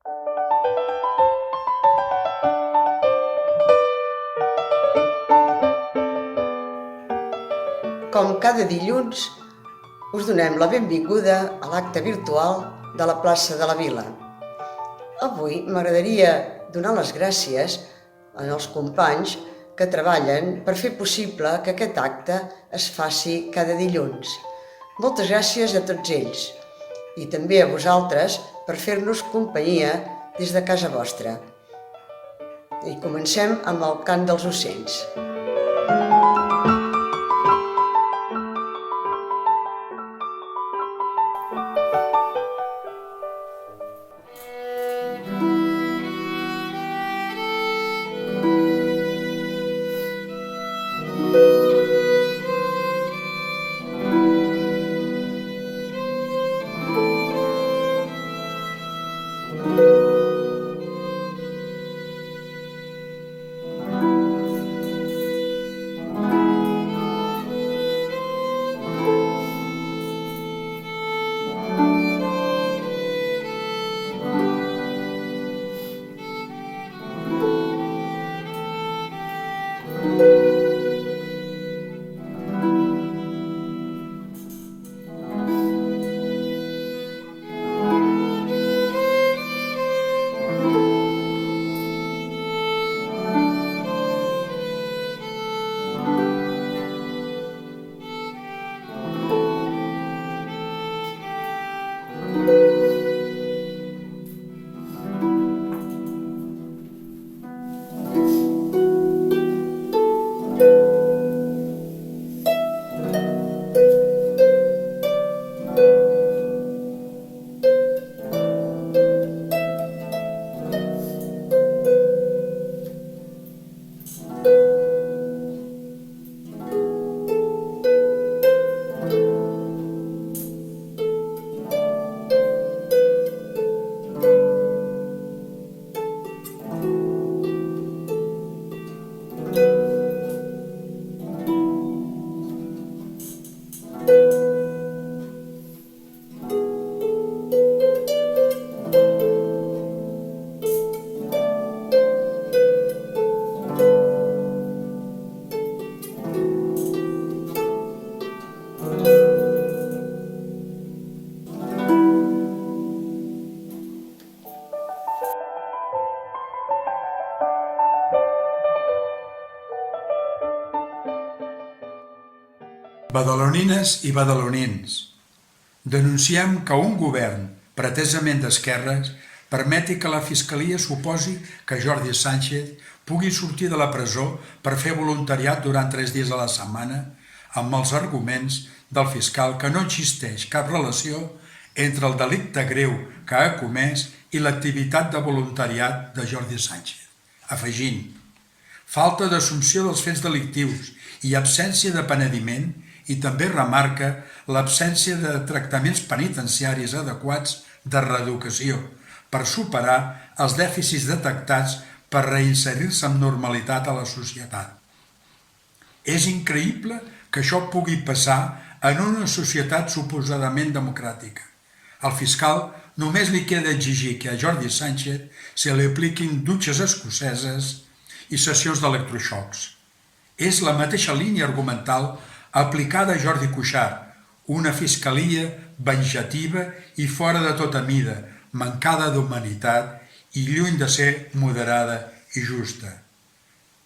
Com cada dilluns, us donem la benvinguda a l'acte virtual de la plaça de la Vila. Avui m'agradaria donar les gràcies als companys que treballen per fer possible que aquest acte es faci cada dilluns. Moltes gràcies a tots ells i també a vosaltres per fer-nos companyia des de casa vostra. I comencem amb el cant dels ocells. Badalonines i badalonins, denunciem que un govern pretesament d'esquerres permeti que la Fiscalia suposi que Jordi Sánchez pugui sortir de la presó per fer voluntariat durant 3 dies a la setmana amb els arguments del fiscal que no existeix cap relació entre el delicte greu que ha comès i l'activitat de voluntariat de Jordi Sánchez, afegint: falta d'assumpció dels fets delictius i absència de penediment, i també remarca l'absència de tractaments penitenciaris adequats de reeducació per superar els dèficits detectats per reinserir-se amb normalitat a la societat. És increïble que això pugui passar en una societat suposadament democràtica. Al fiscal només li queda exigir que a Jordi Sánchez se li apliquin dutxes escoceses i sessions d'electroxocs. És la mateixa línia argumental aplicada a Jordi Cuixart, una fiscalia venjativa i fora de tota mida, mancada d'humanitat i lluny de ser moderada i justa.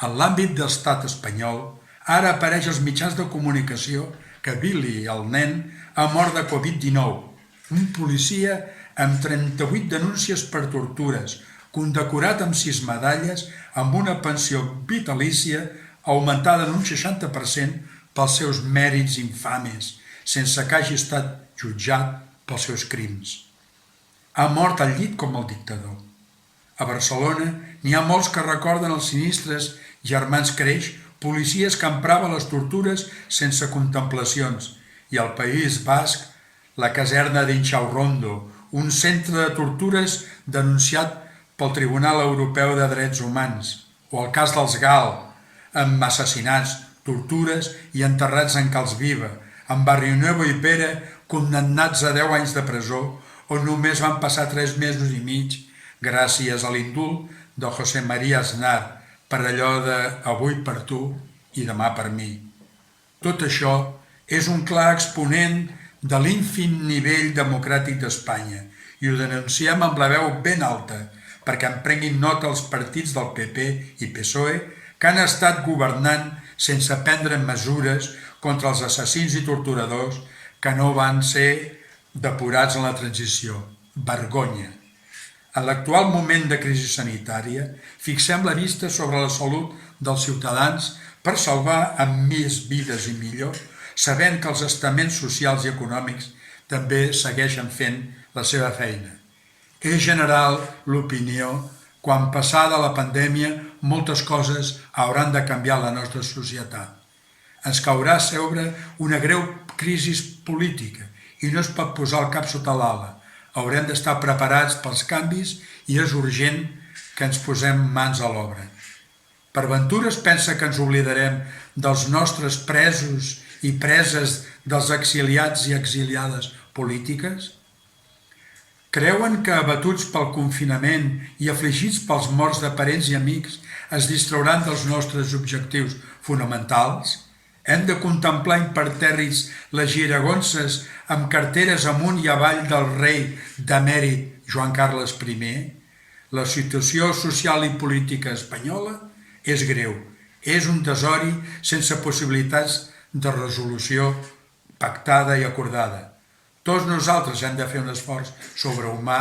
En l'àmbit de l'estat espanyol, ara apareix als mitjans de comunicació que Billy, el nen, ha mort de Covid-19, un policia amb 38 denúncies per tortures, condecorat amb 6 medalles, amb una pensió vitalícia augmentada en un 60% pels seus mèrits infames, sense que hagi estat jutjat pels seus crims. Ha mort al llit com el dictador. A Barcelona n'hi ha molts que recorden els sinistres germans Creix, policies que empraven les tortures sense contemplacions, i al País Basc, la caserna d'Inxaurrondo, un centre de tortures denunciat pel Tribunal Europeu de Drets Humans, o el cas dels Gal, amb assassinats, tortures i enterrats en Cals Viva, en Barrionuevo i Pere condemnats a 10 anys de presó, on només van passar 3 mesos i mig gràcies a l'indult de José María Aznar per allò de avui per tu i demà per mi. Tot això és un clar exponent de l'ínfim nivell democràtic d'Espanya i ho denunciem amb la veu ben alta perquè en prenguin nota els partits del PP i PSOE que han estat governant sense prendre mesures contra els assassins i torturadors que no van ser depurats en la transició. Vergonya! En l'actual moment de crisi sanitària, fixem la vista sobre la salut dels ciutadans per salvar amb més vides i millor, sabent que els estaments socials i econòmics també segueixen fent la seva feina. És general l'opinió quan passada la pandèmia moltes coses hauran de canviar la nostra societat. Ens caurà a sobre una greu crisi política i no es pot posar el cap sota l'ala. Haurem d'estar preparats pels canvis i és urgent que ens posem mans a l'obra. Per ventura es pensa que ens oblidarem dels nostres presos i preses dels exiliats i exiliades polítiques? Creuen que abatuts pel confinament i afligits pels morts de parents i amics es distrauran dels nostres objectius fonamentals? Hem de contemplar impertèrrits les giragonses amb carteres amunt i avall del rei d'emèrit Joan Carles I? La situació social i política espanyola és greu. És un desori sense possibilitats de resolució pactada i acordada. Tots nosaltres hem de fer un esforç sobrehumà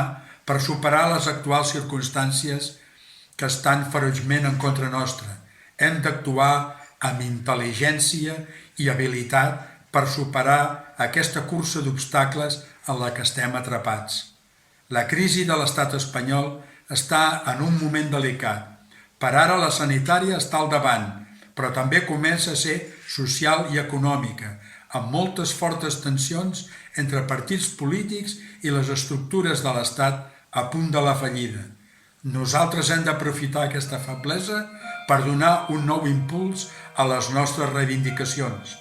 per superar les actuals circumstàncies que estan ferotgement en contra nostra. Hem d'actuar amb intel·ligència i habilitat per superar aquesta cursa d'obstacles en la que estem atrapats. La crisi de l'estat espanyol està en un moment delicat. Per ara la sanitària està al davant, però també comença a ser social i econòmica, amb moltes fortes tensions entre partits polítics i les estructures de l'Estat a punt de la fallida. Nosaltres hem d'aprofitar aquesta feblesa per donar un nou impuls a les nostres reivindicacions.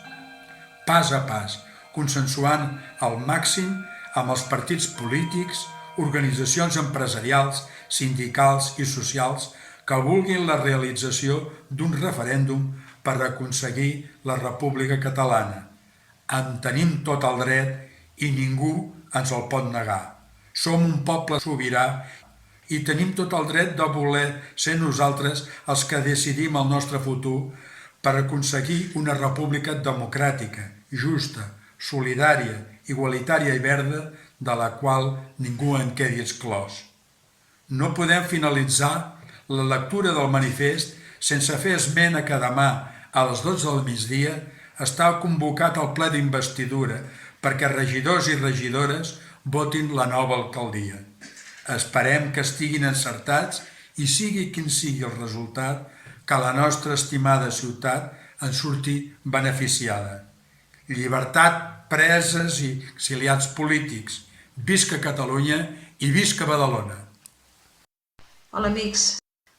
Pas a pas, consensuant al màxim amb els partits polítics, organitzacions empresarials, sindicals i socials que vulguin la realització d'un referèndum per aconseguir la República Catalana. En tenim tot el dret i ningú ens el pot negar. Som un poble sobirà i tenim tot el dret de voler ser nosaltres els que decidim el nostre futur per aconseguir una república democràtica, justa, solidària, igualitària i verda, de la qual ningú en quedi exclòs. No podem finalitzar la lectura del manifest sense fer esment que demà, a les 12 del migdia, està convocat el ple d'investidura perquè regidors i regidores votin la nova alcaldia. Esperem que estiguin encertats i sigui quin sigui el resultat, que la nostra estimada ciutat en surti beneficiada. Llibertat, preses i exiliats polítics. Visca Catalunya i visca Badalona. Hola, amics.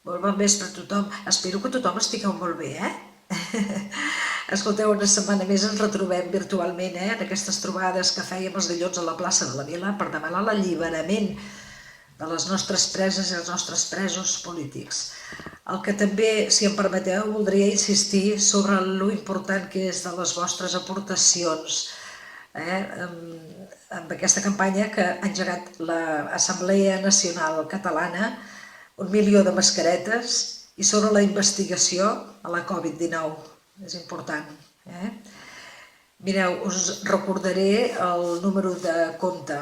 Molt bon vespre a tothom. Espero que tothom estigueu molt bé, Escolteu, una setmana més ens retrobem virtualment, en aquestes trobades que fèiem els dilluns a la plaça de la Vila per demanar l'alliberament de les nostres preses i els nostres presos polítics. El que també, si em permeteu, voldria insistir sobre lo important que és de les vostres aportacions amb aquesta campanya que ha engegat l'Assemblea Nacional Catalana, 1 milió de mascaretes i sobre la investigació a la Covid-19. És important. Mireu, us recordaré el número de compte.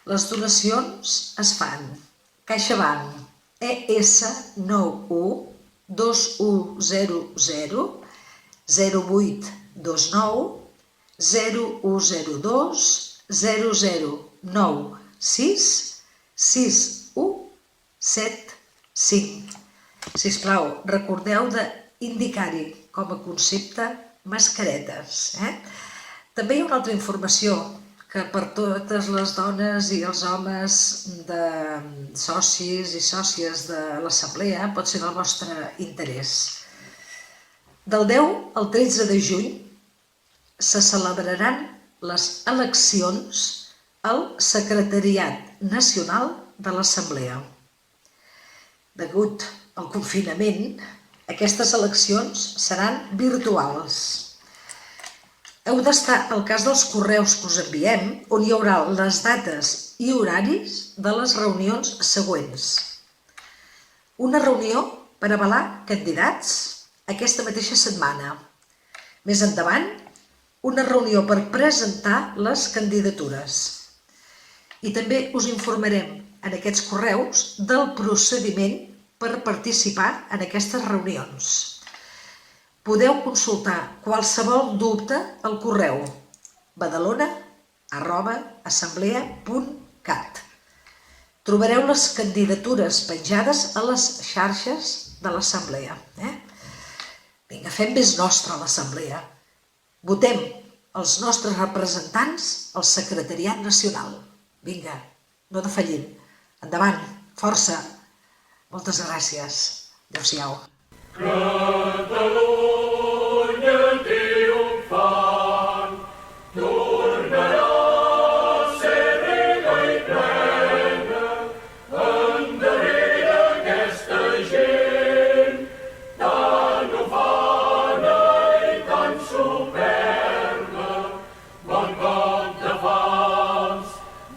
Les donacions es fan CaixaBank ES 91 2100 0829 0102 009 6 6175. Sisplau, recordeu d'indicar-hi com a concepte mascaretes. També hi ha una altra informació que per totes les dones i els homes de socis i sòcies de l'Assemblea pot ser del vostre interès. Del 10 al 13 de juny se celebraran les eleccions al Secretariat Nacional de l'Assemblea. degut al confinament, aquestes eleccions seran virtuals. Heu d'estar al cas dels correus que us enviem, on hi haurà les dates i horaris de les reunions següents. Una reunió per avalar candidats aquesta mateixa setmana. Més endavant, una reunió per presentar les candidatures. I també us informarem en aquests correus del procediment per participar en aquestes reunions. Podeu consultar qualsevol dubte al correu badalona@assemblea.cat. Trobareu les candidatures penjades a les xarxes de l'Assemblea. Vinga, fem més nostra l'Assemblea. Votem els nostres representants al Secretariat Nacional. Vinga, no defallim. Endavant, força. Moltes gràcies. Adéu-siau. Catalunya triomfant, tornarà a ser rica i plena, endarrere aquesta gent, tan ufana i tan superba. Bon cop de falç,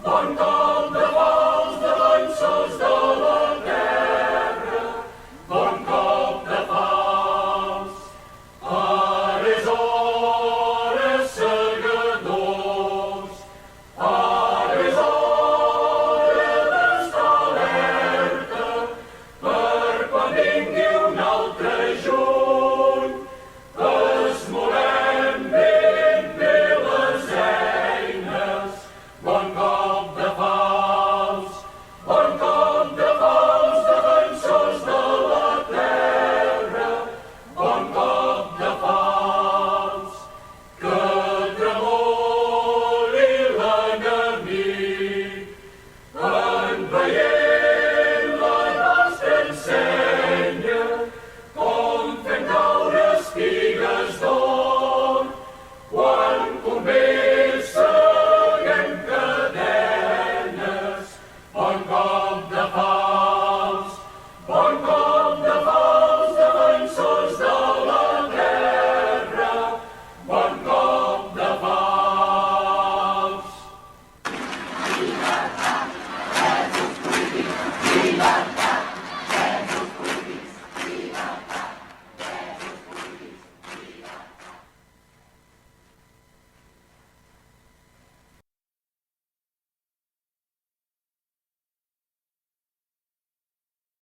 bon cop de falç, defensors de la terra, bon cop de falç. Ara és hora, segadors, ara és hora d'estar alerta per quan vingui un altre juny, que esmolem ben bé les eines. Bon cop de falç, defensors de la terra, bon cop de falç, que tremoli l'enemic en veient